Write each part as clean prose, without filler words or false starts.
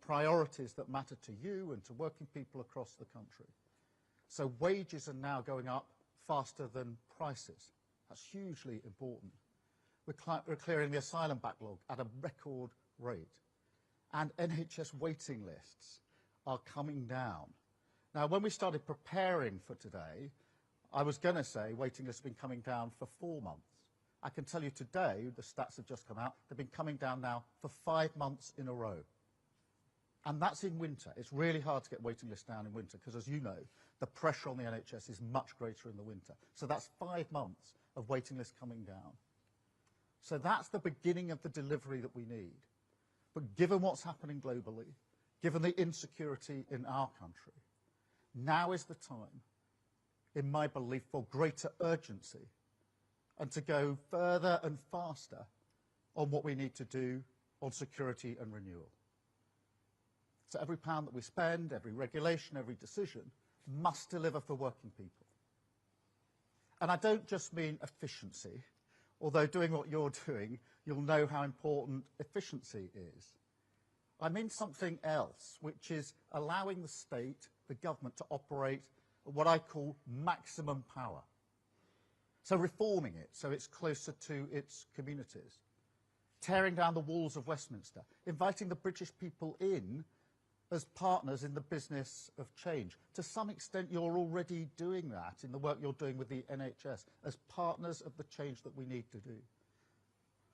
priorities that matter to you and to working people across the country. So wages are now going up faster than prices. That's hugely important. We're clearing the asylum backlog at a record rate. And NHS waiting lists are coming down. Now, when we started preparing for today, I was going to say waiting lists have been coming down for 4 months. I can tell you today, the stats have just come out, they've been coming down now for 5 months in a row. And that's in winter. It's really hard to get waiting lists down in winter because, as you know, the pressure on the NHS is much greater in the winter. So that's 5 months of waiting lists coming down. So that's the beginning of the delivery that we need. But given what's happening globally, given the insecurity in our country, now is the time, in my belief, for greater urgency and to go further and faster on what we need to do on security and renewal. So every pound that we spend, every regulation, every decision must deliver for working people. And I don't just mean efficiency, although doing what you're doing, you'll know how important efficiency is. I mean something else, which is allowing the state, the government, to operate at what I call maximum power. So reforming it so it's closer to its communities, tearing down the walls of Westminster, inviting the British people in as partners in the business of change. To some extent, you're already doing that in the work you're doing with the NHS, as partners of the change that we need to do.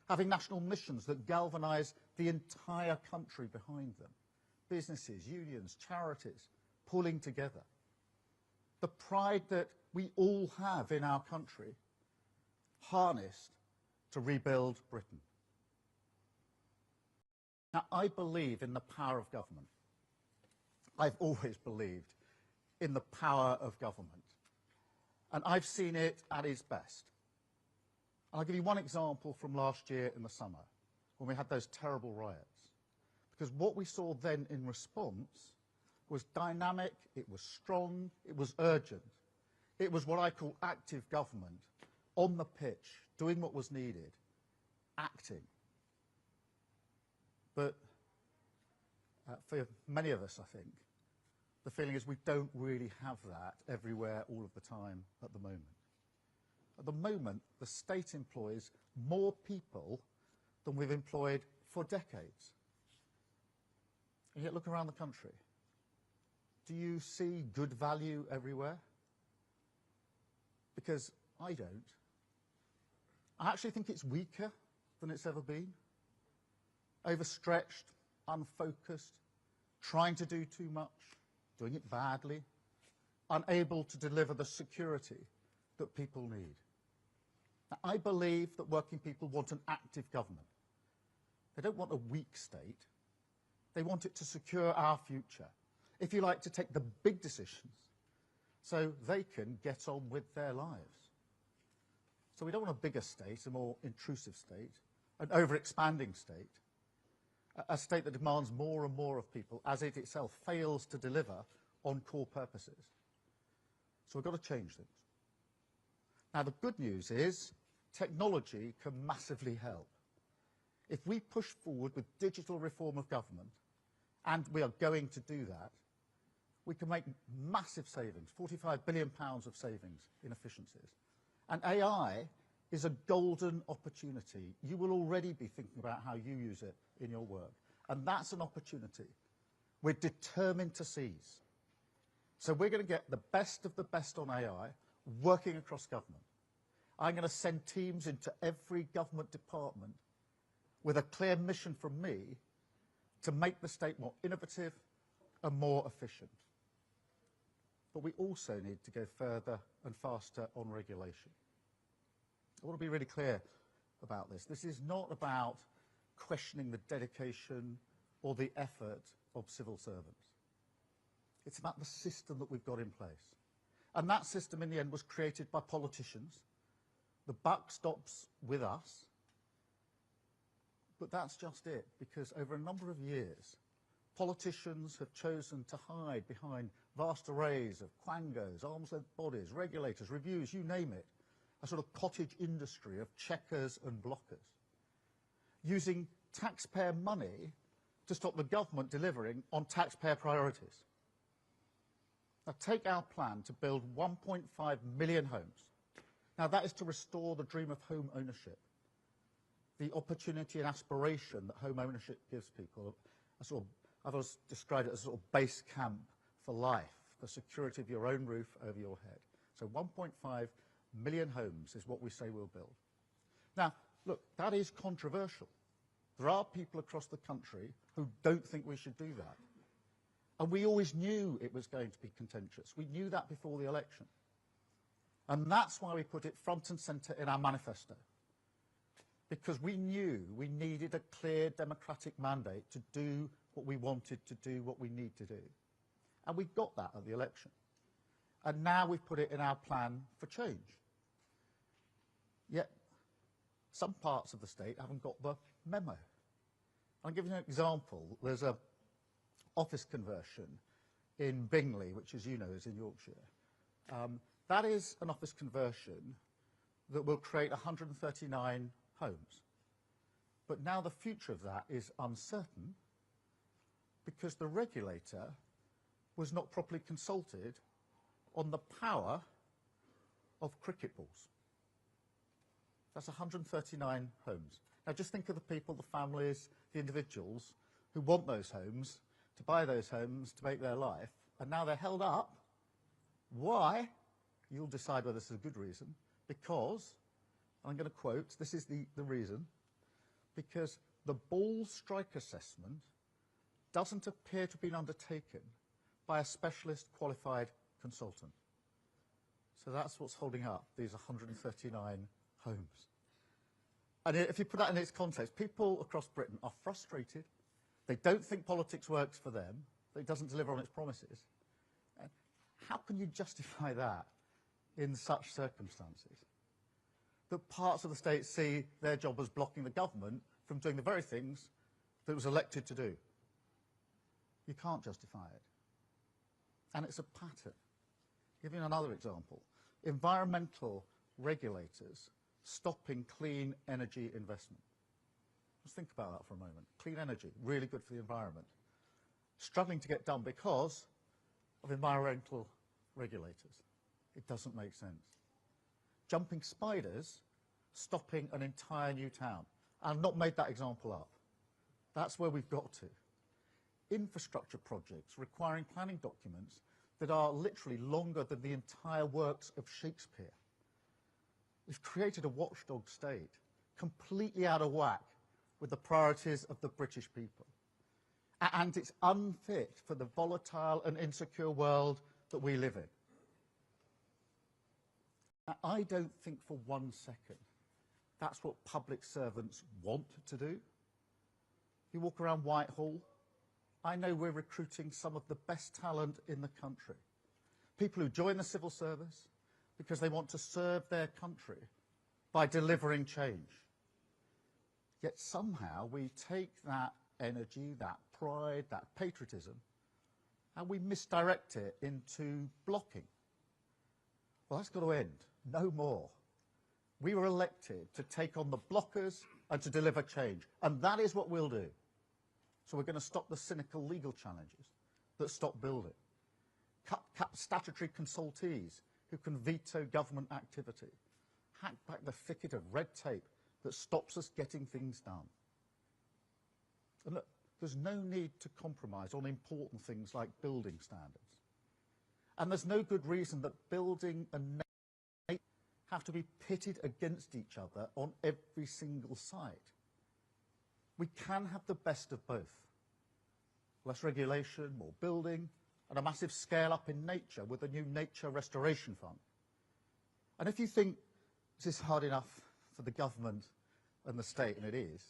Having national missions that galvanise the entire country behind them. Businesses, unions, charities, pulling together. The pride that we all have in our country, harnessed to rebuild Britain. Now, I believe in the power of government. I've always believed in the power of government. And I've seen it at its best. And I'll give you one example from last year in the summer, when we had those terrible riots. Because what we saw then in response was dynamic, it was strong, it was urgent. It was what I call active government, on the pitch, doing what was needed, acting. But for many of us, I think, the feeling is we don't really have that everywhere, all of the time, at the moment. At the moment, the state employs more people than we've employed for decades. And yet, look around the country. Do you see good value everywhere? Because I don't. I actually think it's weaker than it's ever been. Overstretched, unfocused, trying to do too much, doing it badly, unable to deliver the security that people need. Now, I believe that working people want an active government. They don't want a weak state. They want it to secure our future. If you like, to take the big decisions so they can get on with their lives. So we don't want a bigger state, a more intrusive state, an over-expanding state, a state that demands more and more of people as it itself fails to deliver on core purposes. So we've got to change things. Now, the good news is technology can massively help. If we push forward with digital reform of government, and we are going to do that, we can make massive savings, £45 billion of savings in efficiencies. And AI is a golden opportunity. You will already be thinking about how you use it in your work. And that's an opportunity we're determined to seize. So we're going to get the best of the best on AI working across government. I'm going to send teams into every government department with a clear mission from me to make the state more innovative and more efficient. But we also need to go further and faster on regulation. I want to be really clear about this. This is not about questioning the dedication or the effort of civil servants. It's about the system that we've got in place. And that system, in the end, was created by politicians. The buck stops with us. But that's just it, because over a number of years, politicians have chosen to hide behind vast arrays of quangos, arm's-length bodies, regulators, reviews, you name it, a sort of cottage industry of checkers and blockers, using taxpayer money to stop the government delivering on taxpayer priorities. Now, take our plan to build 1.5 million homes. Now, that is to restore the dream of home ownership, the opportunity and aspiration that home ownership gives people. I've always described it as a sort of base camp for life, the security of your own roof over your head. So 1.5 million homes is what we say we'll build. Now, look, that is controversial. There are people across the country who don't think we should do that. And we always knew it was going to be contentious. We knew that before the election. And that's why we put it front and centre in our manifesto. Because we knew we needed a clear democratic mandate to do what we wanted to do, what we need to do. And we got that at the election. And now we've put it in our plan for change. Yet some parts of the state haven't got the memo. I'll give you an example. There's an office conversion in Bingley, which, as you know, is in Yorkshire. That is an office conversion that will create 139 homes. But now the future of that is uncertain because the regulator was not properly consulted on the power of cricket balls. That's 139 homes. Now just think of the people, the families, the individuals who want those homes, to buy those homes, to make their life, and now they're held up. Why? You'll decide whether this is a good reason. Because, and I'm going to quote, this is the reason, because the ball strike assessment doesn't appear to have been undertaken by a specialist qualified consultant. So that's what's holding up these 139 homes. And if you put that in its context, people across Britain are frustrated. They don't think politics works for them, that it doesn't deliver on its promises. And how can you justify that in such circumstances? That parts of the state see their job as blocking the government from doing the very things that it was elected to do. You can't justify it. And it's a pattern. Give you another example. Environmental regulators stopping clean energy investment. Let's think about that for a moment. Clean energy, really good for the environment. Struggling to get done because of environmental regulators. It doesn't make sense. Jumping spiders, stopping an entire new town. I've not made that example up. That's where we've got to. Infrastructure projects requiring planning documents that are literally longer than the entire works of Shakespeare. We've created a watchdog state, completely out of whack with the priorities of the British people. And it's unfit for the volatile and insecure world that we live in. Now, I don't think for 1 second that's what public servants want to do. You walk around Whitehall, I know we're recruiting some of the best talent in the country. People who join the civil service because they want to serve their country by delivering change. Yet somehow we take that energy, that pride, that patriotism, and we misdirect it into blocking. Well, that's got to end. No more. We were elected to take on the blockers and to deliver change, and that is what we'll do. So we're going to stop the cynical legal challenges that stop building, cut statutory consultees who can veto government activity, hack back the thicket of red tape that stops us getting things done. And look, there's no need to compromise on important things like building standards. And there's no good reason that building and nature have to be pitted against each other on every single site. We can have the best of both. Less regulation, more building, and a massive scale up in nature with a new nature restoration fund. And if you think this is hard enough for the government and the state, and it is,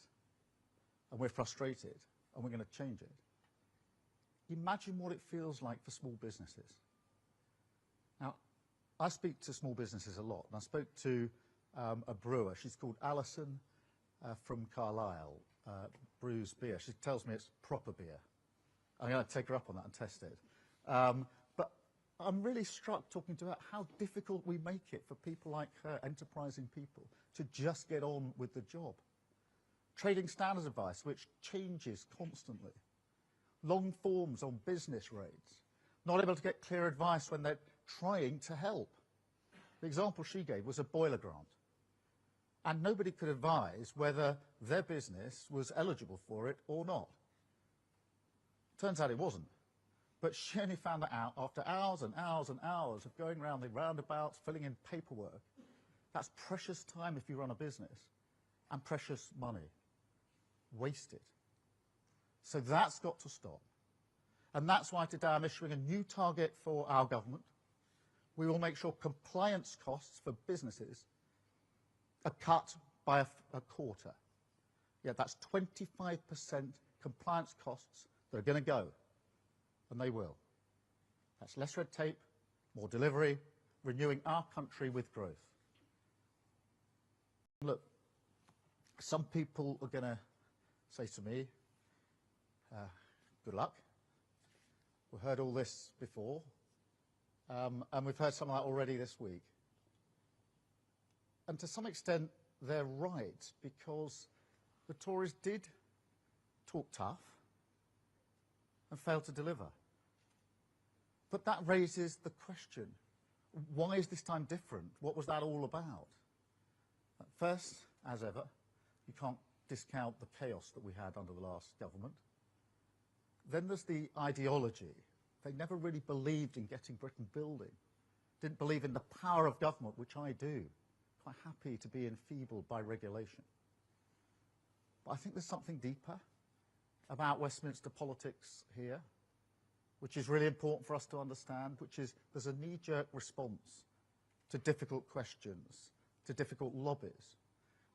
and we're frustrated, and we're going to change it, imagine what it feels like for small businesses. Now, I speak to small businesses a lot, and I spoke to a brewer. She's called Alison from Carlisle, brews beer. She tells me it's proper beer. I'm going to take her up on that and test it. But I'm really struck talking to her how difficult we make it for people like her, enterprising people, to just get on with the job. Trading standards advice, which changes constantly. long forms on business rates, not able to get clear advice when they're trying to help. The example she gave was a boiler grant, and nobody could advise whether their business was eligible for it or not. Turns out it wasn't. But she only found that out after hours and hours and hours of going around the roundabouts, filling in paperwork. That's precious time if you run a business, and precious money wasted. So that's got to stop. And that's why today I'm issuing a new target for our government. We will make sure compliance costs for businesses are cut by a quarter. Yeah, that's 25% compliance costs that are going to go, and they will. That's less red tape, more delivery, renewing our country with growth. Look, some people are going to say to me, good luck. We've heard all this before, and we've heard some of that already this week. And to some extent, they're right, because the Tories did talk tough and failed to deliver. But that raises the question, why is this time different? What was that all about? First, as ever, you can't discount the chaos that we had under the last government. Then there's the ideology. They never really believed in getting Britain building, didn't believe in the power of government, which I do. Quite happy to be enfeebled by regulation. But I think there's something deeper about Westminster politics here, which is really important for us to understand, which is there's a knee-jerk response to difficult questions, to difficult lobbies.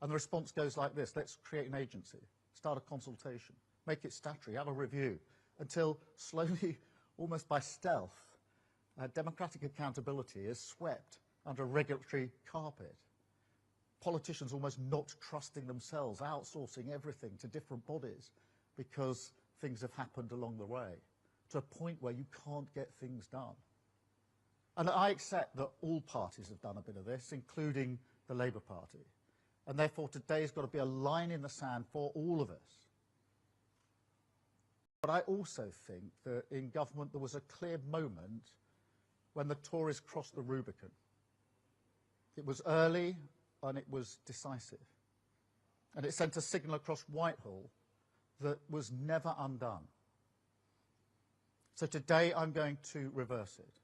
And the response goes like this: let's create an agency, start a consultation, make it statutory, have a review, until slowly, almost by stealth, democratic accountability is swept under a regulatory carpet. Politicians almost not trusting themselves, outsourcing everything to different bodies because things have happened along the way, to a point where you can't get things done. And I accept that all parties have done a bit of this, including the Labour Party. And therefore today's got to be a line in the sand for all of us. But I also think that in government there was a clear moment when the Tories crossed the Rubicon. It was early and it was decisive. And it sent a signal across Whitehall that was never undone. So today I'm going to reverse it,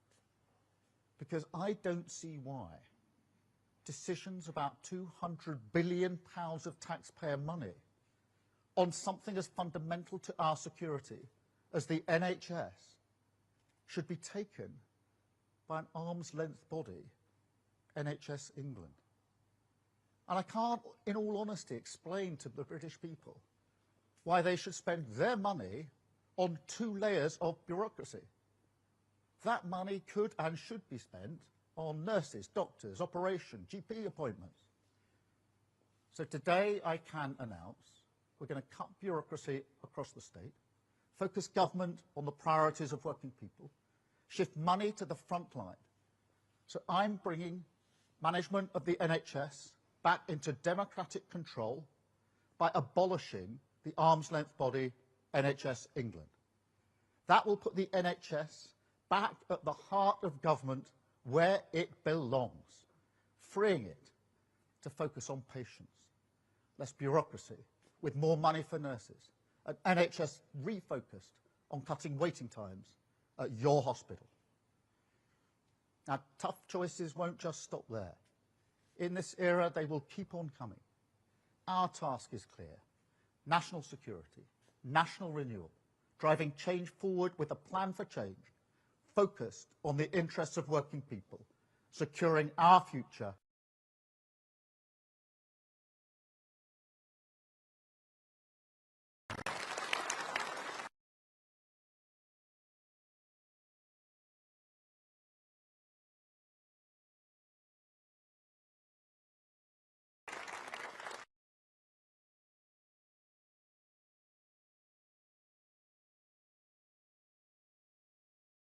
because I don't see why decisions about £200 billion of taxpayer money on something as fundamental to our security as the NHS should be taken by an arm's-length body, NHS England. And I can't, in all honesty, explain to the British people why they should spend their money on 2 layers of bureaucracy. That money could and should be spent on nurses, doctors, operation, GP appointments. So today I can announce we're going to cut bureaucracy across the state, focus government on the priorities of working people, shift money to the front line. So I'm bringing management of the NHS back into democratic control by abolishing the arm's-length body NHS England. That will put the NHS back at the heart of government where it belongs, freeing it to focus on patients, less bureaucracy, with more money for nurses, an NHS refocused on cutting waiting times at your hospital. Now, tough choices won't just stop there. In this era, they will keep on coming. Our task is clear: national security, national renewal, driving change forward with a plan for change, focused on the interests of working people, securing our future.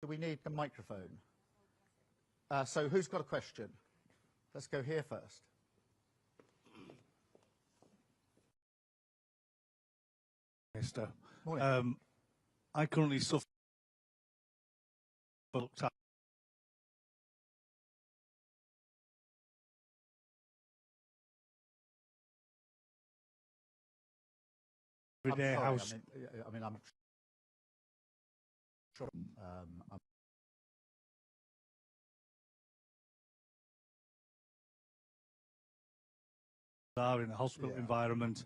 We need the microphone. So who's got a question? Let's go here first. Minister, Morning. I currently suffer looked at everyday sorry, house. I mean, I'm sure. Are in a hospital environment,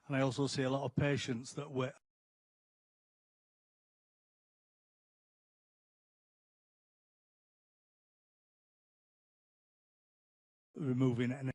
and I also see a lot of patients that were removing any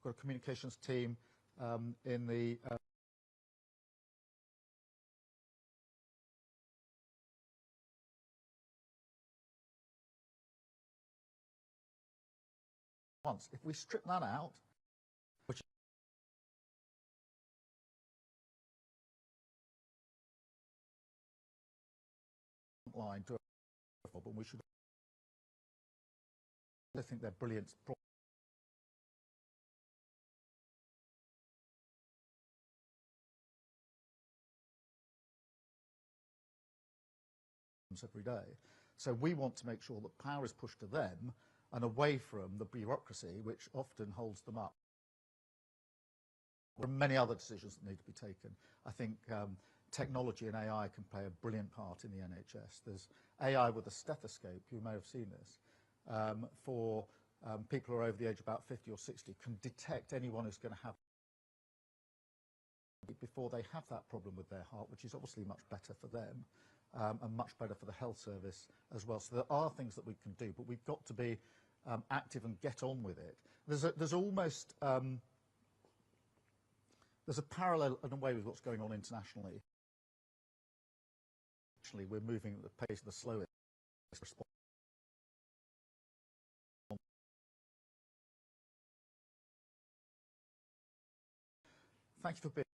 got a communications team in the once. If we strip that out, which line to a problem, we should. I think they're brilliant problems every day. So we want to make sure that power is pushed to them and away from the bureaucracy, which often holds them up. There are many other decisions that need to be taken. I think technology and AI can play a brilliant part in the NHS. There's AI with a stethoscope, you may have seen this, for people who are over the age of about 50 or 60, can detect anyone who's going to have before they have that problem with their heart, which is obviously much better for them and much better for the health service as well. So there are things that we can do, but we've got to be active and get on with it. There's almost there's a parallel in a way with what's going on internationally. Actually, we're moving at the pace of the slowest response. Thank you for being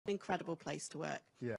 An incredible place to work. Yeah.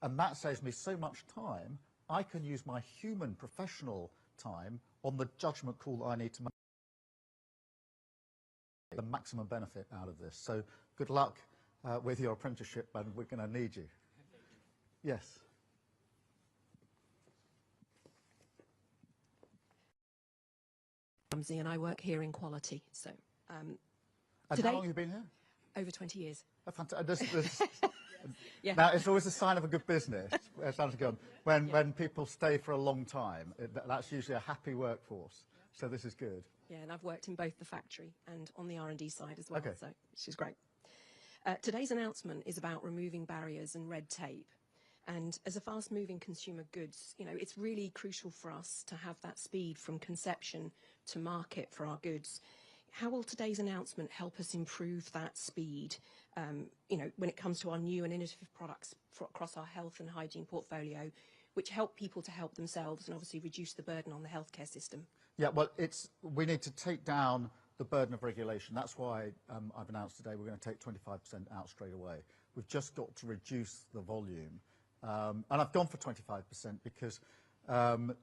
And that saves me so much time. I can use my human professional time on the judgment call that I need to make the maximum benefit out of this. So good luck with your apprenticeship, and we're going to need you. Yes. And I work here in quality. So And today, how long have you been here? over 20 years. Yeah. Now, it's always a sign of a good business. It sounds good. When people stay for a long time, that's usually a happy workforce. So this is good. Yeah, and I've worked in both the factory and on the R&D side as well, Okay. so which is great. Today's announcement is about removing barriers and red tape. And as a fast-moving consumer goods, you know, it's really crucial for us to have that speed from conception to market for our goods. How will today's announcement help us improve that speed, you know, when it comes to our new and innovative products across our health and hygiene portfolio, which help people to help themselves and obviously reduce the burden on the healthcare system? Yeah, well, we need to take down the burden of regulation. That's why I've announced today we're going to take 25% out straight away. We've just got to reduce the volume. And I've gone for 25% because I'm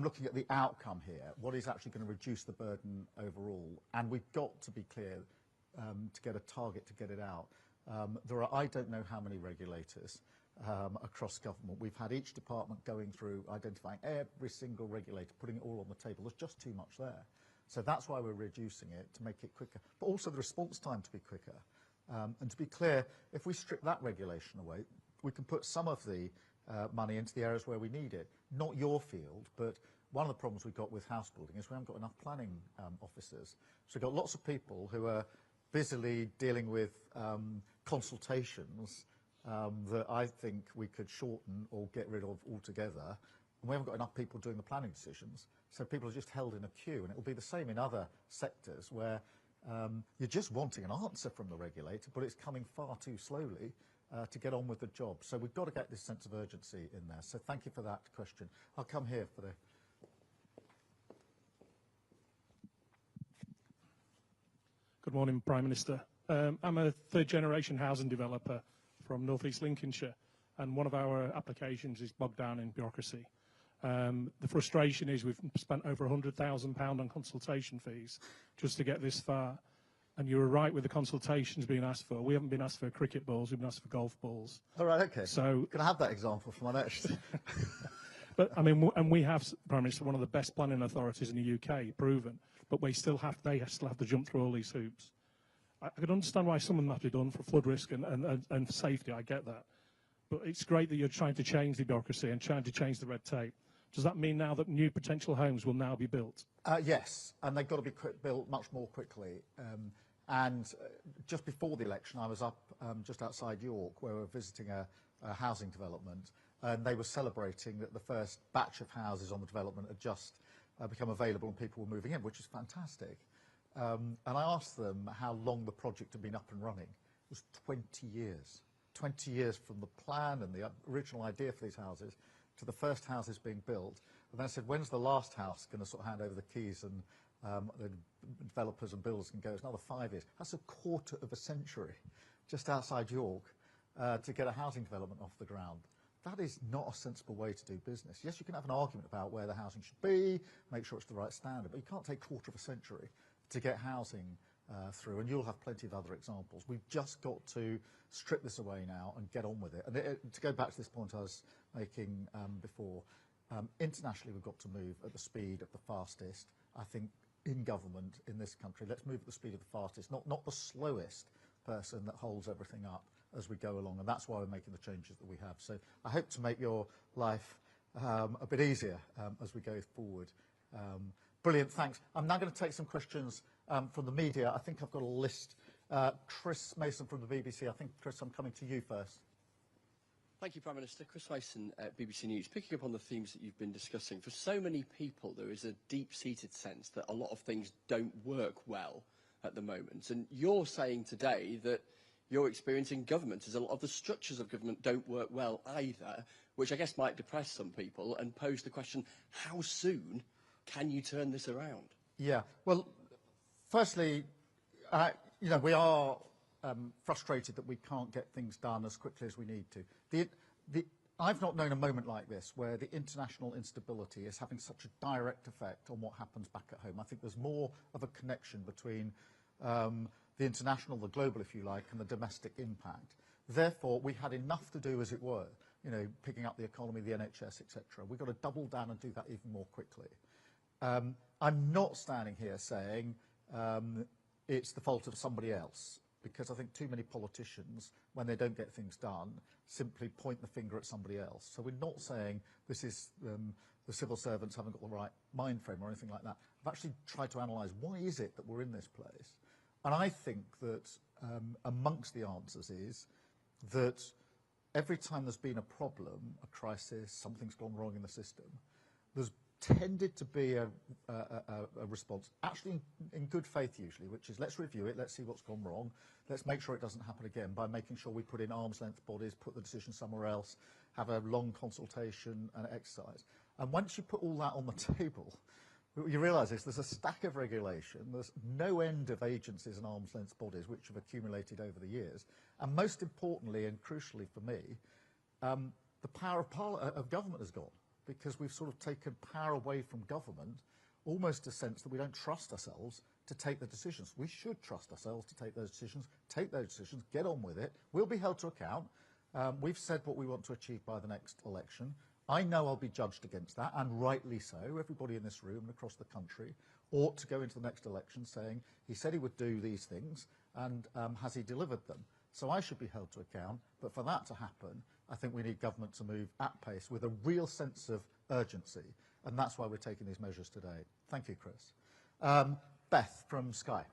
looking at the outcome here, what is actually going to reduce the burden overall. And we've got to be clear to get a target to get it out. There are, I don't know how many regulators across government. We've had each department going through, identifying every single regulator, putting it all on the table. There's just too much there. So that's why we're reducing it, to make it quicker. But also the response time to be quicker. And to be clear, if we strip that regulation away, we can put some of the money into the areas where we need it. Not your field, but one of the problems we've got with house building is we haven't got enough planning officers. So we've got lots of people who are busily dealing with consultations that I think we could shorten or get rid of altogether. And we haven't got enough people doing the planning decisions. So people are just held in a queue. And it will be the same in other sectors where you're just wanting an answer from the regulator, but it's coming far too slowly to get on with the job. So we've got to get this sense of urgency in there. So thank you for that question. I'll come here for the... Good morning, Prime Minister. I'm a third-generation housing developer from North East Lincolnshire, and one of our applications is bogged down in bureaucracy. The frustration is we've spent over £100,000 on consultation fees just to get this far. And you were right with the consultations being asked for. We haven't been asked for cricket balls, we've been asked for golf balls. All right, okay. So, can I have that example for my next? But, I mean, and we have, Prime Minister, one of the best planning authorities in the UK, proven, but they still have to jump through all these hoops. I can understand why some of them have to be done for flood risk and safety, I get that. But it's great that you're trying to change the bureaucracy and trying to change the red tape. Does that mean now that new potential homes will now be built? Yes, and they've got to be built much more quickly. Just before the election, I was up just outside York, where we were visiting a housing development, and they were celebrating that the first batch of houses on the development had just become available and people were moving in, which is fantastic. And I asked them how long the project had been up and running. It was 20 years. 20 years from the plan and the original idea for these houses to the first houses being built. And then I said, when's the last house going to sort of hand over the keys and the developers and builders can go? It's another 5 years. That's a quarter of a century just outside York to get a housing development off the ground. That is not a sensible way to do business. Yes, you can have an argument about where the housing should be, make sure it's the right standard, but you can't take a quarter of a century to get housing through, and you'll have plenty of other examples. We've just got to strip this away now and get on with it. And to go back to this point I was making before, internationally we've got to move at the speed of the fastest. I think in government in this country, let's move at the speed of the fastest, not the slowest person that holds everything up as we go along, and that's why we're making the changes that we have. So I hope to make your life a bit easier as we go forward. Brilliant, thanks. I'm now going to take some questions from the media. I think I've got a list. Chris Mason from the BBC. I think, Chris, I'm coming to you first. Thank you, Prime Minister. Chris Mason at BBC News. Picking up on the themes that you've been discussing, for so many people there is a deep-seated sense that a lot of things don't work well at the moment. And you're saying today that your experience in government is a lot of the structures of government don't work well either, which I guess might depress some people and pose the question, how soon can you turn this around? Yeah, well, firstly, we are frustrated that we can't get things done as quickly as we need to. I've not known a moment like this where the international instability is having such a direct effect on what happens back at home. I think there's more of a connection between the international, the global, if you like, and the domestic impact. Therefore, we had enough to do, as it were, you know, picking up the economy, the NHS, etc. We've got to double down and do that even more quickly. I'm not standing here saying it's the fault of somebody else, because I think too many politicians, when they don't get things done, simply point the finger at somebody else. So we're not saying this is the civil servants haven't got the right mind frame or anything like that. I've actually tried to analyse why is it that we're in this place. And I think that amongst the answers is that every time there's been a problem, a crisis, something's gone wrong in the system, there's tended to be a response, actually in good faith usually, which is let's review it, let's see what's gone wrong, let's make sure it doesn't happen again by making sure we put in arm's length bodies, put the decision somewhere else, have a long consultation and exercise. And once you put all that on the table, what you realise is there's a stack of regulation, there's no end of agencies and arm's length bodies which have accumulated over the years, and most importantly and crucially for me, the power of government has gone, because we've sort of taken power away from government, almost a sense that we don't trust ourselves to take the decisions. We should trust ourselves to take those decisions, get on with it. We'll be held to account. We've said what we want to achieve by the next election. I know I'll be judged against that, and rightly so. Everybody in this room and across the country ought to go into the next election saying he said he would do these things, and has he delivered them? So I should be held to account, but for that to happen, I think we need government to move at pace with a real sense of urgency, and that's why we're taking these measures today. Thank you, Chris. Beth from Sky.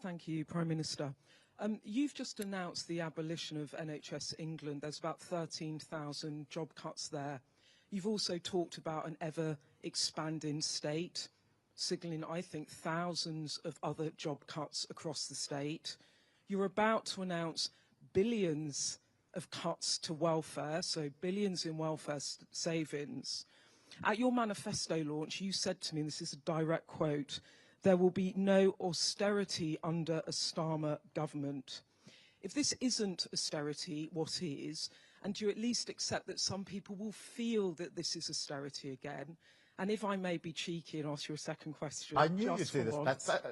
Thank you, Prime Minister. You've just announced the abolition of NHS England. There's about 13,000 job cuts there. You've also talked about an ever-expanding state, signalling, I think, thousands of other job cuts across the state. You're about to announce billions of cuts to welfare, so billions in welfare savings. At your manifesto launch, you said to me, and this is a direct quote, there will be no austerity under a Starmer government. If this isn't austerity, what is? And do you at least accept that some people will feel that this is austerity again? And if I may be cheeky and ask you a second question. I knew you'd do this, Beth.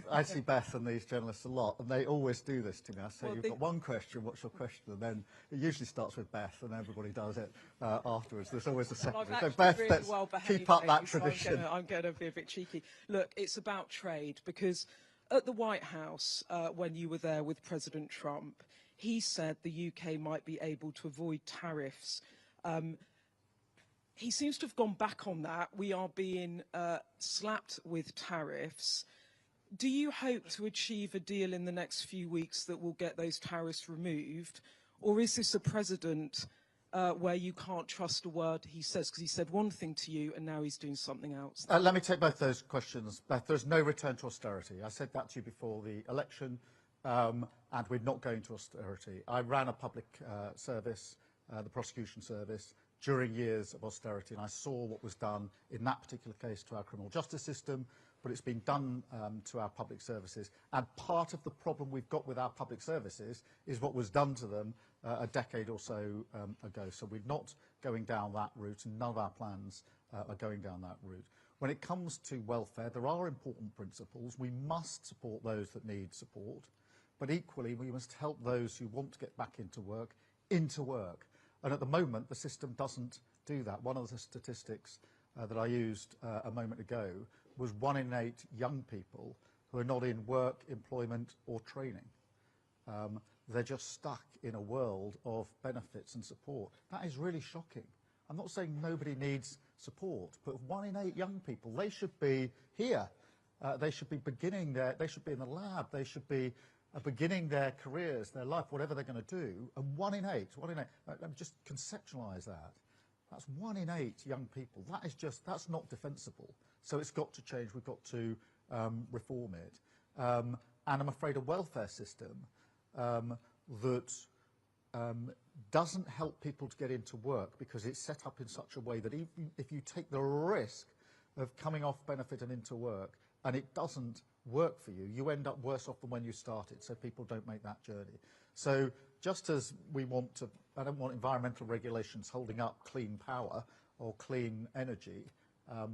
I see Beth and these journalists a lot, and they always do this to me. I say, well, you've got one question, what's your question? And then it usually starts with Beth, and everybody does it afterwards. There's always a second. Well, So Beth, really let's keep up that tradition. So I'm going to be a bit cheeky. Look, it's about trade, because at the White House, when you were there with President Trump, he said the UK might be able to avoid tariffs. He seems to have gone back on that. We are being slapped with tariffs. Do you hope to achieve a deal in the next few weeks that will get those tariffs removed? Or is this a president where you can't trust a word he says? Because he said one thing to you and now he's doing something else. Let me take both those questions, Beth. There's no return to austerity. I said that to you before the election, and we're not going to austerity. I ran a public service, the prosecution service, during years of austerity, and I saw what was done in that particular case to our criminal justice system, but it's been done to our public services. And part of the problem we've got with our public services is what was done to them a decade or so ago. So we're not going down that route, and none of our plans are going down that route. When it comes to welfare, there are important principles. We must support those that need support, but equally we must help those who want to get back into work. And at the moment, the system doesn't do that. One of the statistics that I used a moment ago was 1 in 8 young people who are not in work, employment or training. They're just stuck in a world of benefits and support. That is really shocking. I'm not saying nobody needs support, but 1 in 8 young people, they should be here. They should be beginning they should be in the lab, they should be beginning their careers, their life, whatever they're going to do, and 1 in 8, let me just conceptualise that. That's 1 in 8 young people. That's not defensible. So it's got to change. We've got to reform it. And I'm afraid a welfare system that doesn't help people to get into work because it's set up in such a way that even if you take the risk of coming off benefit and into work, and it doesn't work for you, you end up worse off than when you started, so people don't make that journey. So just as we want to, I don't want environmental regulations holding up clean power or clean energy,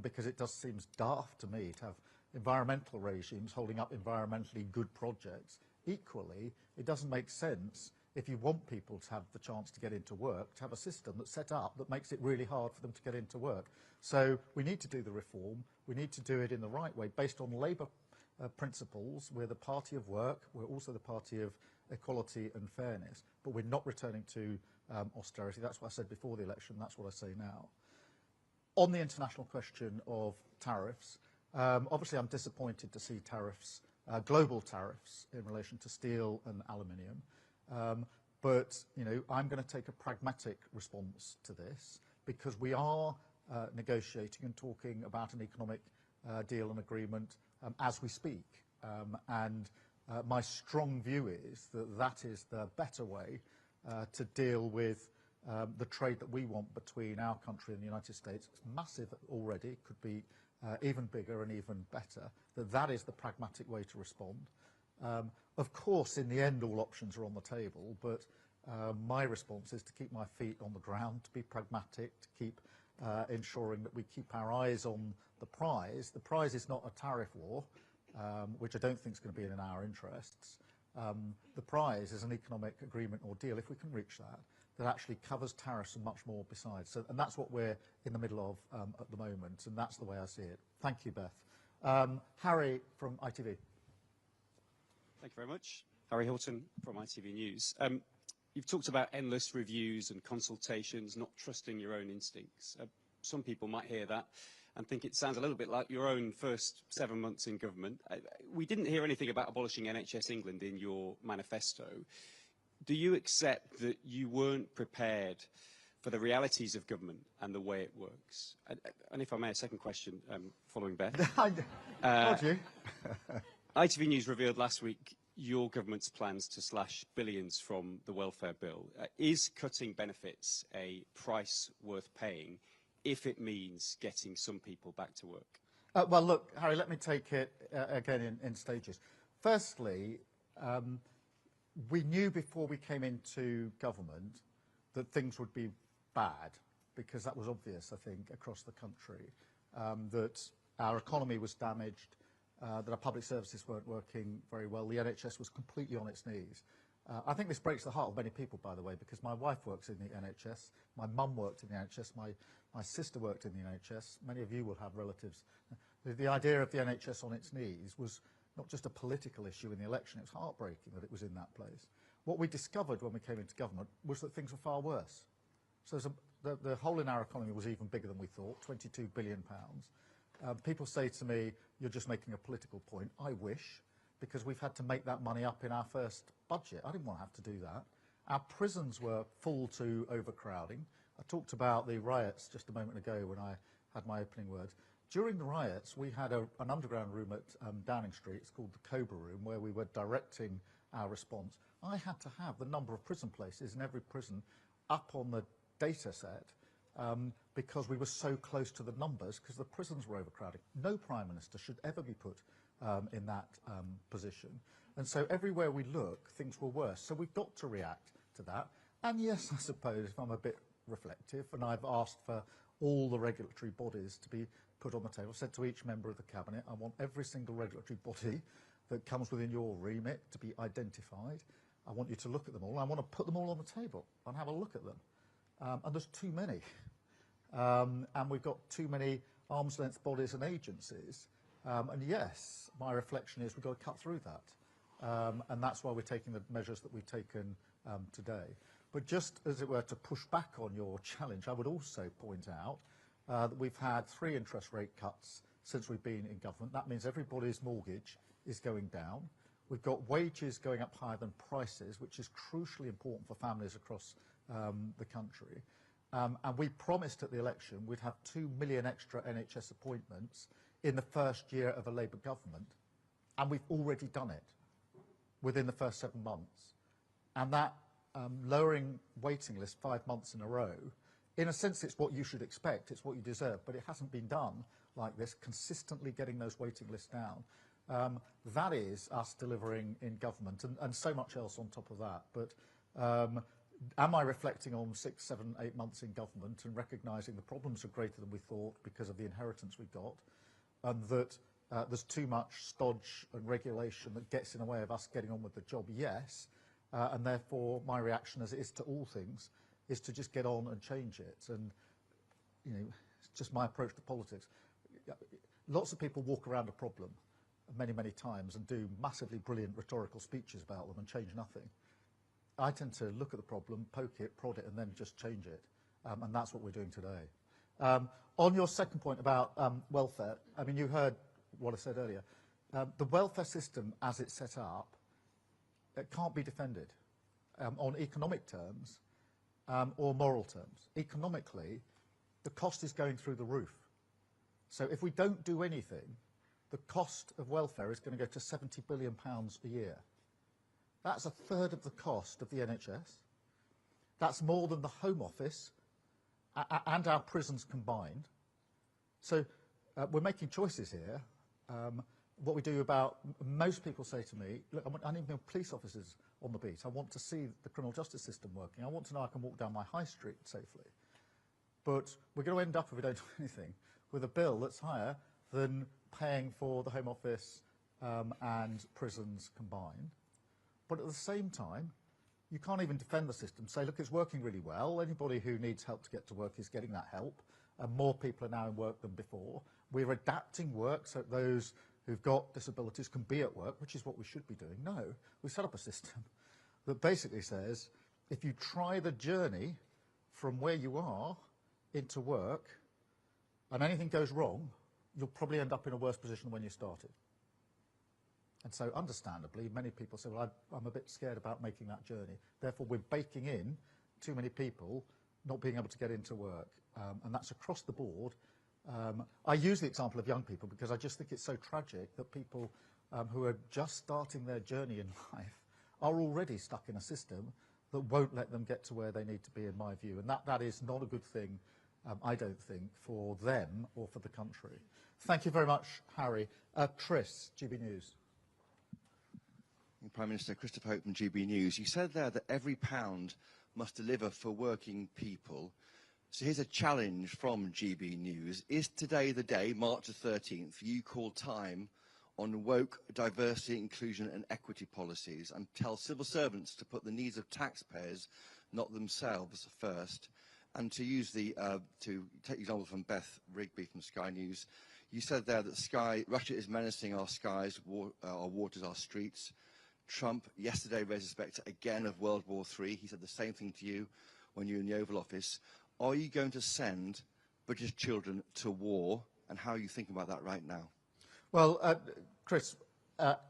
because it just seems daft to me to have environmental regimes holding up environmentally good projects. Equally, it doesn't make sense if you want people to have the chance to get into work, to have a system that's set up that makes it really hard for them to get into work. So we need to do the reform. We need to do it in the right way, based on Labour principles. We're the party of work. We're also the party of equality and fairness. But we're not returning to austerity. That's what I said before the election. That's what I say now. On the international question of tariffs, obviously I'm disappointed to see tariffs, global tariffs, in relation to steel and aluminium. But you know, I'm going to take a pragmatic response to this, because we are negotiating and talking about an economic deal and agreement as we speak. And my strong view is that that is the better way to deal with the trade that we want between our country and the United States. It's massive already, it could be even bigger and even better. That is the pragmatic way to respond. Of course, in the end, all options are on the table, but my response is to keep my feet on the ground, to be pragmatic, to keep ensuring that we keep our eyes on the prize. The prize is not a tariff war, which I don't think is going to be in our interests. The prize is an economic agreement or deal, if we can reach that, that actually covers tariffs and much more besides. So, and that's what we're in the middle of at the moment, and that's the way I see it. Thank you, Beth. Harry from ITV. Thank you very much. Harry Hilton from ITV News. You've talked about endless reviews and consultations, not trusting your own instincts. Some people might hear that and think it sounds a little bit like your own first 7 months in government. We didn't hear anything about abolishing NHS England in your manifesto. Do you accept that you weren't prepared for the realities of government and the way it works? And if I may, a second question following Beth. Told you. ITV News revealed last week your government's plans to slash billions from the welfare bill. Is cutting benefits a price worth paying if it means getting some people back to work? Well, look, Harry, let me take it again in stages. Firstly, we knew before we came into government that things would be bad, because that was obvious, I think, across the country, that our economy was damaged, that our public services weren't working very well. The NHS was completely on its knees. I think this breaks the heart of many people, by the way, because my wife works in the NHS, my mum worked in the NHS, my sister worked in the NHS, many of you will have relatives. The idea of the NHS on its knees was not just a political issue in the election, it was heartbreaking that it was in that place. What we discovered when we came into government was that things were far worse. So the hole in our economy was even bigger than we thought, £22 billion. People say to me, you're just making a political point. I wish, because we've had to make that money up in our first budget. I didn't want to have to do that. Our prisons were full to overcrowding. I talked about the riots just a moment ago when I had my opening words. During the riots, we had an underground room at Downing Street. It's called the Cobra Room, where we were directing our response. I had to have the number of prison places in every prison up on the data set, because we were so close to the numbers, because the prisons were overcrowded. No Prime Minister should ever be put in that position. And so everywhere we look, things were worse. So we've got to react to that. And yes, I suppose, if I'm a bit reflective, and I've asked for all the regulatory bodies to be put on the table, said to each member of the Cabinet, I want every single regulatory body that comes within your remit to be identified. I want you to look at them all. I want to put them all on the table and have a look at them. And there's too many. And we've got too many arm's length bodies and agencies. And yes, my reflection is we've got to cut through that. And that's why we're taking the measures that we've taken today. But just as it were to push back on your challenge, I would also point out that we've had 3 interest rate cuts since we've been in government. That means everybody's mortgage is going down. We've got wages going up higher than prices, which is crucially important for families across the country. And we promised at the election we'd have 2 million extra NHS appointments in the first year of a Labour government, and we've already done it within the first 7 months. And that lowering waiting list 5 months in a row, in a sense it's what you should expect, it's what you deserve, but it hasn't been done like this, consistently getting those waiting lists down. That is us delivering in government, and so much else on top of that. But am I reflecting on 6, 7, 8 months in government and recognising the problems are greater than we thought because of the inheritance we got, and that there's too much stodge and regulation that gets in the way of us getting on with the job? Yes. And therefore, my reaction, as it is to all things, is to just get on and change it. And, you know, it's just my approach to politics. Lots of people walk around a problem many, many times and do massively brilliant rhetorical speeches about them and change nothing. I tend to look at the problem, poke it, prod it, and then just change it. And that's what we're doing today. On your second point about welfare, I mean, you heard what I said earlier. The welfare system, as it's set up, it can't be defended on economic terms or moral terms. Economically, the cost is going through the roof. So if we don't do anything, the cost of welfare is going to go to £70 billion a year. That's a third of the cost of the NHS. That's more than the Home Office and our prisons combined. So we're making choices here. What we do about, most people say to me, look, I need more police officers on the beat. I want to see the criminal justice system working. I want to know I can walk down my high street safely. But we're going to end up, if we don't do anything, with a bill that's higher than paying for the Home Office and prisons combined. But at the same time, you can't even defend the system. Say, look, it's working really well. Anybody who needs help to get to work is getting that help. And more people are now in work than before. We're adapting work so those who've got disabilities can be at work, which is what we should be doing. No, we set up a system that basically says, if you try the journey from where you are into work and anything goes wrong, you'll probably end up in a worse position than when you started. And so, understandably, many people say, well, I'm a bit scared about making that journey. Therefore, we're baking in too many people not being able to get into work. And that's across the board. I use the example of young people because I just think it's so tragic that people who are just starting their journey in life are already stuck in a system that won't let them get to where they need to be, in my view. And that is not a good thing, I don't think, for them or for the country. Thank you very much, Harry. Chris, GB News. Prime Minister, Christopher Hope from GB News. You said there that every pound must deliver for working people. So here's a challenge from GB News. Is today the day, March the 13th, you call time on woke diversity, inclusion and equity policies and tell civil servants to put the needs of taxpayers, not themselves, first? And to use to take the example from Beth Rigby from Sky News, you said there that Russia is menacing our skies, our waters, our streets. Trump yesterday raised the spectre again of World War III. He said the same thing to you when you were in the Oval Office. Are you going to send British children to war, and how are you thinking about that right now? Well, Chris,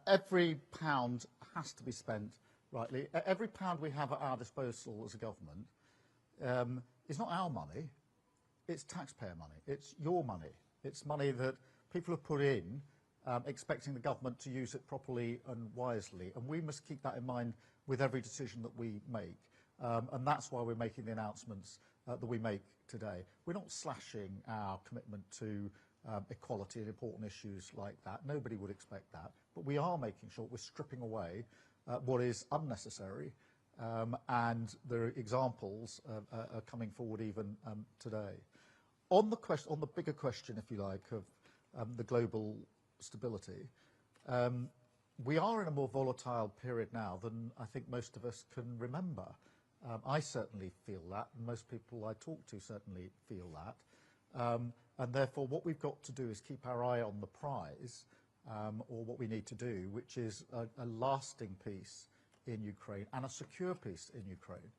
every pound has to be spent rightly. Every pound we have at our disposal as a government is not our money, it's taxpayer money, it's your money. It's money that people have put in expecting the government to use it properly and wisely. And we must keep that in mind with every decision that we make. And that's why we're making the announcements that we make today. We're not slashing our commitment to equality and important issues like that. Nobody would expect that. But we are making sure we're stripping away what is unnecessary. And the examples are coming forward even today. On the bigger question, if you like, of the global stability, we are in a more volatile period now than I think most of us can remember. I certainly feel that, and most people I talk to certainly feel that. And therefore, what we've got to do is keep our eye on the prize, or what we need to do, which is a lasting peace in Ukraine and a secure peace in Ukraine.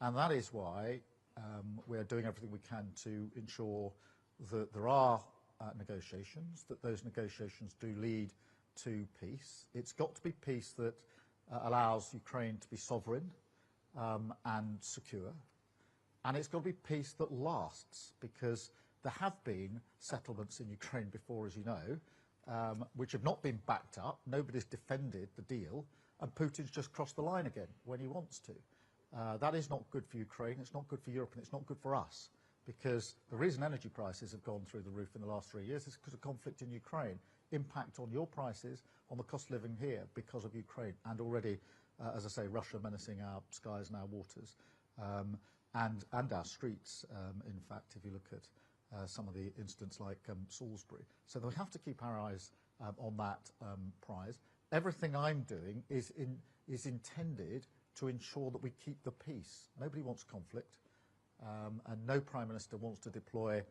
And that is why we're doing everything we can to ensure that there are negotiations, that those negotiations do lead to peace. It's got to be peace that allows Ukraine to be sovereign and secure. And it's got to be peace that lasts, because there have been settlements in Ukraine before, as you know, which have not been backed up. Nobody's defended the deal, and Putin's just crossed the line again when he wants to. That is not good for Ukraine, it's not good for Europe, and it's not good for us, because the reason energy prices have gone through the roof in the last 3 years is because of conflict in Ukraine. impact on your prices, on the cost of living here because of Ukraine, and already, as I say, Russia menacing our skies and our waters, and our streets, in fact, if you look at some of the incidents like Salisbury. So we have to keep our eyes on that prize. Everything I'm doing is intended to ensure that we keep the peace. Nobody wants conflict, and no Prime Minister wants to deploy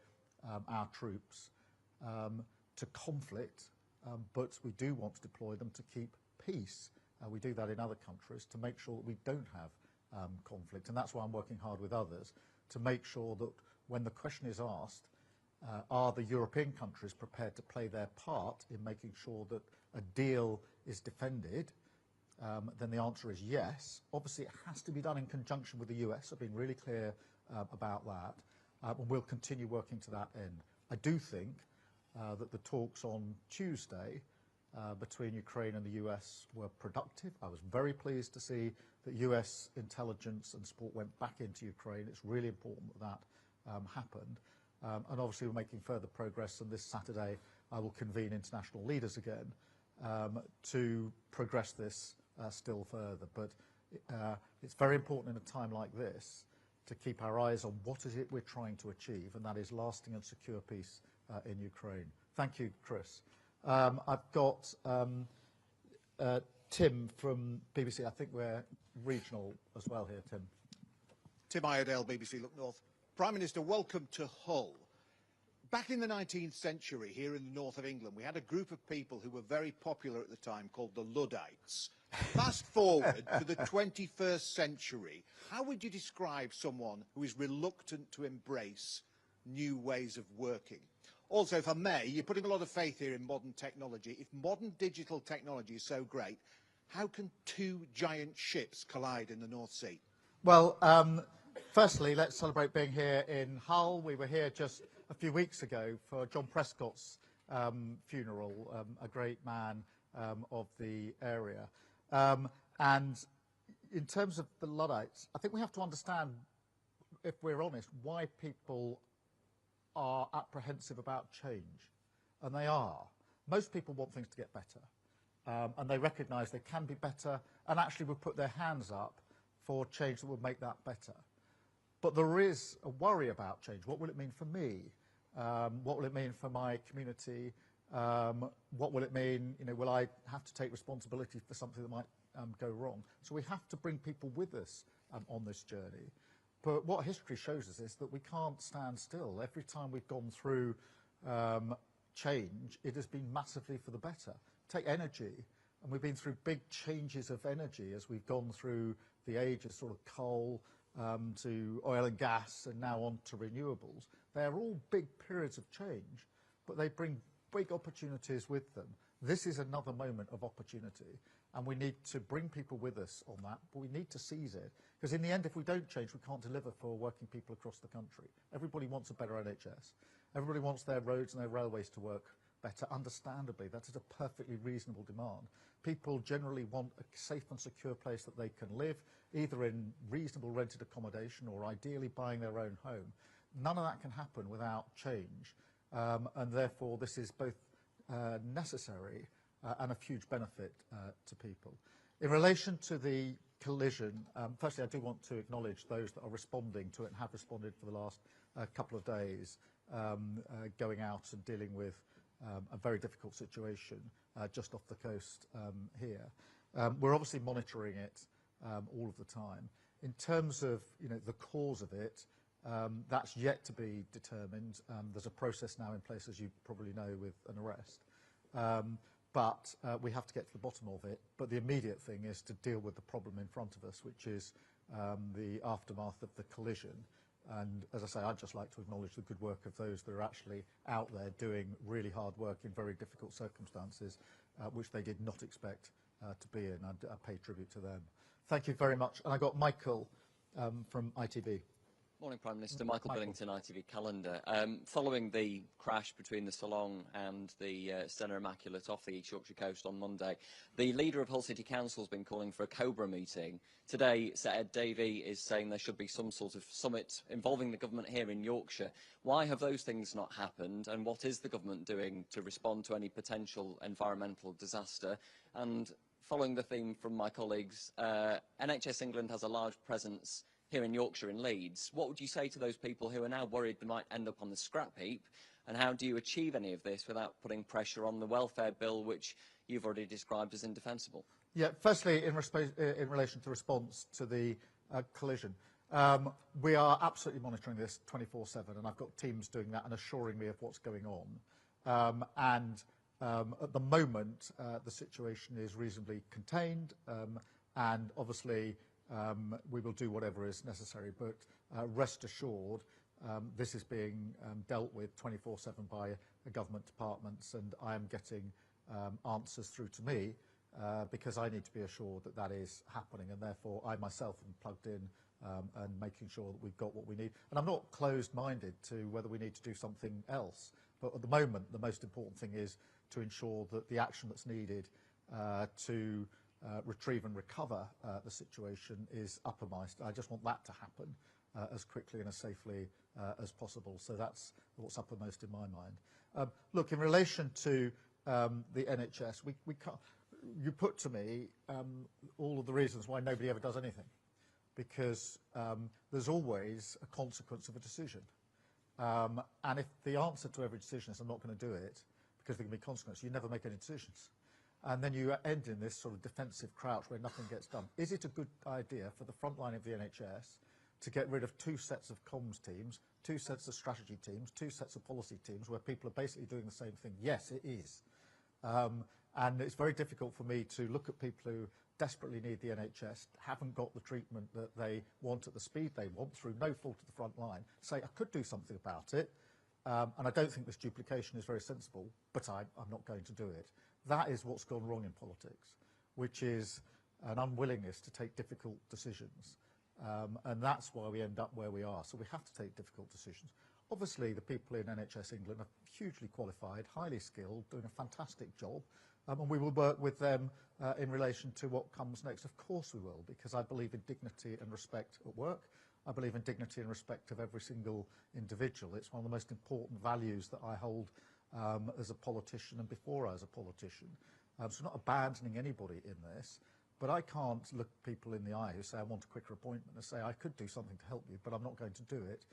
our troops to conflict, but we do want to deploy them to keep peace. We do that in other countries to make sure that we don't have conflict, and that's why I'm working hard with others to make sure that when the question is asked, are the European countries prepared to play their part in making sure that a deal is defended, then the answer is yes. Obviously, it has to be done in conjunction with the US. I've been really clear about that, and we'll continue working to that end. I do think that the talks on Tuesday between Ukraine and the US were productive. I was very pleased to see that US intelligence and support went back into Ukraine. It's really important that that happened. And obviously we're making further progress, and this Saturday I will convene international leaders again to progress this still further. But it's very important in a time like this to keep our eyes on what is it we're trying to achieve, and that is lasting and secure peace in Ukraine. Thank you, Chris. I've got Tim from BBC. I think we're regional as well here, Tim. Tim Iredale, BBC Look North. Prime Minister, welcome to Hull. Back in the 19th century, here in the north of England, we had a group of people who were very popular at the time called the Luddites. Fast forward to the 21st century, how would you describe someone who is reluctant to embrace new ways of working? Also, if I may, you're putting a lot of faith here in modern technology. If modern digital technology is so great, how can two giant ships collide in the North Sea? Well, firstly, let's celebrate being here in Hull. We were here just a few weeks ago for John Prescott's funeral, a great man of the area. And in terms of the Luddites, I think we have to understand, if we're honest, why people are apprehensive about change. And they are. Most people want things to get better. And they recognise they can be better, and actually will put their hands up for change that will make that better. But there is a worry about change. What will it mean for me? What will it mean for my community? What will it mean, will I have to take responsibility for something that might go wrong? So we have to bring people with us on this journey. But what history shows us is that we can't stand still. Every time we've gone through change, it has been massively for the better. Take energy, and we've been through big changes of energy as we've gone through the age of sort of coal to oil and gas, and now on to renewables. They're all big periods of change, but they bring big opportunities with them. This is another moment of opportunity, and we need to bring people with us on that, but we need to seize it, because in the end, if we don't change, we can't deliver for working people across the country. Everybody wants a better NHS. Everybody wants their roads and their railways to work better. Understandably, that is a perfectly reasonable demand. People generally want a safe and secure place that they can live, either in reasonable rented accommodation or ideally buying their own home. None of that can happen without change, and therefore this is both necessary and of huge benefit to people. In relation to the collision, firstly I do want to acknowledge those that are responding to it and have responded for the last couple of days, going out and dealing with a very difficult situation just off the coast here. We're obviously monitoring it all of the time. In terms of the cause of it, that's yet to be determined. There's a process now in place, as you probably know, with an arrest. But we have to get to the bottom of it. But the immediate thing is to deal with the problem in front of us, which is the aftermath of the collision. And as I say, I'd just like to acknowledge the good work of those that are actually out there doing really hard work in very difficult circumstances, which they did not expect to be in. I pay tribute to them. Thank you very much. And I got Michael from ITV. Morning, Prime Minister. Michael Billington, ITV Calendar. Following the crash between the Salon and the Stena Immaculate off the East Yorkshire coast on Monday, the leader of Hull City Council has been calling for a COBRA meeting. Today, Sir Ed Davey is saying there should be some sort of summit involving the government here in Yorkshire. Why have those things not happened, and what is the government doing to respond to any potential environmental disaster? And following the theme from my colleagues, NHS England has a large presence here in Yorkshire in Leeds. What would you say to those people who are now worried they might end up on the scrap heap? And how do you achieve any of this without putting pressure on the welfare bill, which you've already described as indefensible? Yeah, firstly, in relation to response to the collision, we are absolutely monitoring this 24/7, and I've got teams doing that and assuring me of what's going on. At the moment, the situation is reasonably contained, and obviously we will do whatever is necessary, but rest assured this is being dealt with 24/7 by government departments, and I am getting answers through to me because I need to be assured that that is happening, and therefore I myself am plugged in and making sure that we've got what we need. And I'm not closed-minded to whether we need to do something else, but at the moment the most important thing is to ensure that the action that's needed to retrieve and recover the situation is uppermost. I just want that to happen as quickly and as safely as possible. So that's what's uppermost in my mind. Look, in relation to the NHS, we can't, you put to me all of the reasons why nobody ever does anything, because there's always a consequence of a decision. And if the answer to every decision is I'm not going to do it because there can be consequences, you never make any decisions. And then you end in this sort of defensive crouch where nothing gets done. Is it a good idea for the front line of the NHS to get rid of 2 sets of comms teams, 2 sets of strategy teams, 2 sets of policy teams where people are basically doing the same thing? Yes, it is. And it's very difficult for me to look at people who desperately need the NHS, haven't got the treatment that they want at the speed they want through no fault of the front line, say I could do something about it, and I don't think this duplication is very sensible, but I'm not going to do it. That is what's gone wrong in politics, which is an unwillingness to take difficult decisions. And that's why we end up where we are. So we have to take difficult decisions. Obviously, the people in NHS England are hugely qualified, highly skilled, doing a fantastic job. And we will work with them in relation to what comes next. Of course we will, because I believe in dignity and respect at work. I believe in dignity and respect of every single individual. It's one of the most important values that I hold as a politician and before I was a politician. So not abandoning anybody in this, but I can't look people in the eye who say I want a quicker appointment and say I could do something to help you, but I'm not going to do it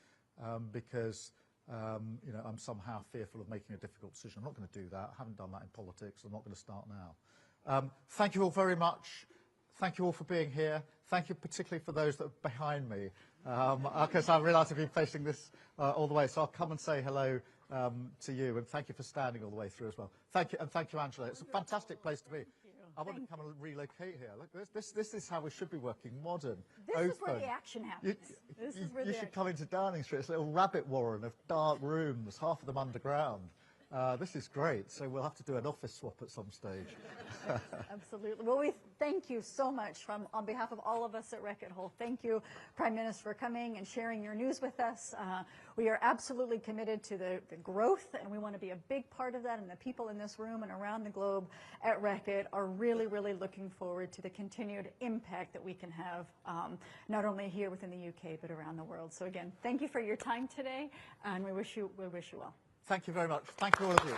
because you know, I'm somehow fearful of making a difficult decision. I'm not going to do that. I haven't done that in politics. I'm not going to start now. Thank you all very much. Thank you all for being here. Thank you particularly for those that are behind me, because I realise I've been facing this all the way, so I'll come and say hello to you, and thank you for standing all the way through as well. Thank you, and thank you, Angela. It's a fantastic place to be. I want to come and relocate here. Look, this is how we should be working, modern, open. This is where the action happens. You should come into Downing Street. It's a little rabbit warren of dark rooms, half of them underground. This is great, so we'll have to do an office swap at some stage. Absolutely. Well, we thank you so much on behalf of all of us at Reckitt Hall. Thank you, Prime Minister, for coming and sharing your news with us. We are absolutely committed to the growth, and we want to be a big part of that, and the people in this room and around the globe at Reckitt are really, really looking forward to the continued impact that we can have, not only here within the UK, but around the world. So again, thank you for your time today, and we wish you well. Thank you very much. Thank you all of you.